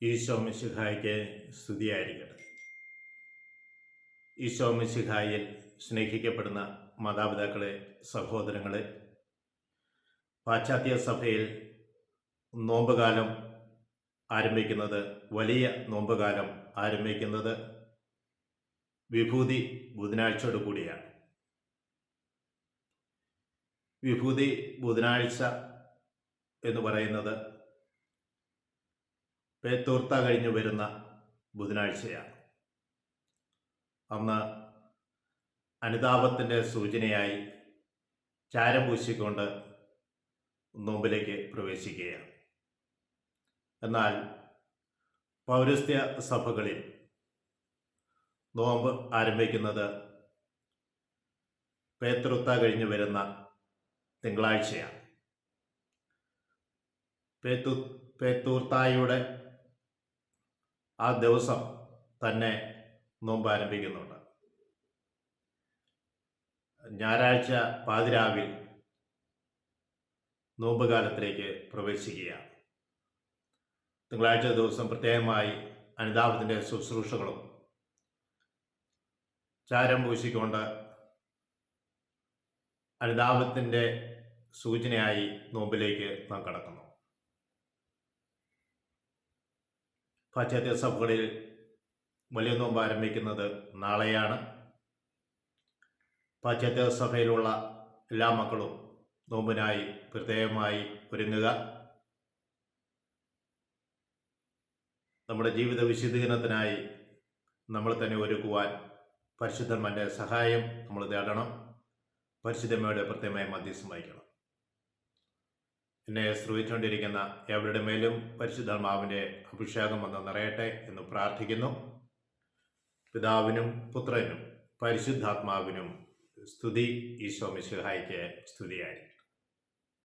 ഈശോ മിശിഹായ്ക്ക് സ്തുതിയായിരിക്കട്ടെ. ഈശോ മിശിഹായിൽ സ്നേഹിക്കപ്പെടുന്ന മാതാപിതാക്കളെ, സഹോദരങ്ങളെ, പാശ്ചാത്യ സഭയിൽ നോമ്പുകാലം ആരംഭിക്കുന്നത്, വലിയ നോമ്പുകാലം ആരംഭിക്കുന്നത് വിഭൂതി ബുധനാഴ്ചയോട് കൂടിയാണ്. വിഭൂതി ബുധനാഴ്ച എന്ന് പറയുന്നത് പേത്തൂർത്ത കഴിഞ്ഞു വരുന്ന ബുധനാഴ്ചയാണ്. അന്ന് അനുതാപത്തിൻ്റെ സൂചനയായി ചാരം പൂശിക്കൊണ്ട് നോമ്പിലേക്ക് പ്രവേശിക്കുകയാണ്. എന്നാൽ പൗരസ്ത്യ സഭകളിൽ നോമ്പ് ആരംഭിക്കുന്നത് പേതൃത്ത കഴിഞ്ഞു വരുന്ന തിങ്കളാഴ്ചയാണ്. പേത്തൂർത്തായുടെ ആ ദിവസം തന്നെ നോമ്പ് ആരംഭിക്കുന്നുണ്ട്. ഞായറാഴ്ച പാതിരാവിൽ നോമ്പുകാലത്തിലേക്ക് പ്രവേശിക്കുകയാണ്. തിങ്കളാഴ്ച ദിവസം പ്രത്യേകമായി അനുതാപത്തിൻ്റെ ശുശ്രൂഷകളും ചാരം പൂശിക്കൊണ്ട് അനുതാപത്തിൻ്റെ സൂചനയായി നോമ്പിലേക്ക് നാം കടക്കുന്നു. പാശ്ചാത്യ സഭകളിൽ വലിയ നോമ്പ് ആരംഭിക്കുന്നത് നാളെയാണ്. പാശ്ചാത്യ സഭയിലുള്ള എല്ലാ മക്കളും നോമ്പിനായി പ്രത്യേകമായി ഒരുങ്ങുക. നമ്മുടെ ജീവിത വിശുദ്ധീകരണത്തിനായി നമ്മൾ തന്നെ ഒരുക്കുവാൻ പരിശുദ്ധന്മാരുടെ സഹായം നമ്മൾ തേടണം. പരിശുദ്ധമ്മയുടെ പ്രത്യേകമായ മധ്യസ്ഥം വഹിക്കണം. എന്നെ ശ്രമിച്ചുകൊണ്ടിരിക്കുന്ന എവരുടെ മേലും പരിശുദ്ധാത്മാവിൻ്റെ അഭിഷേകം വന്ന് നിറയട്ടെ എന്ന് പ്രാർത്ഥിക്കുന്നു. പിതാവിനും പുത്രനും പരിശുദ്ധാത്മാവിനും സ്തുതി. ഈശോ മിശിഹായ്ക്ക് സ്തുതിയായിരിക്കും.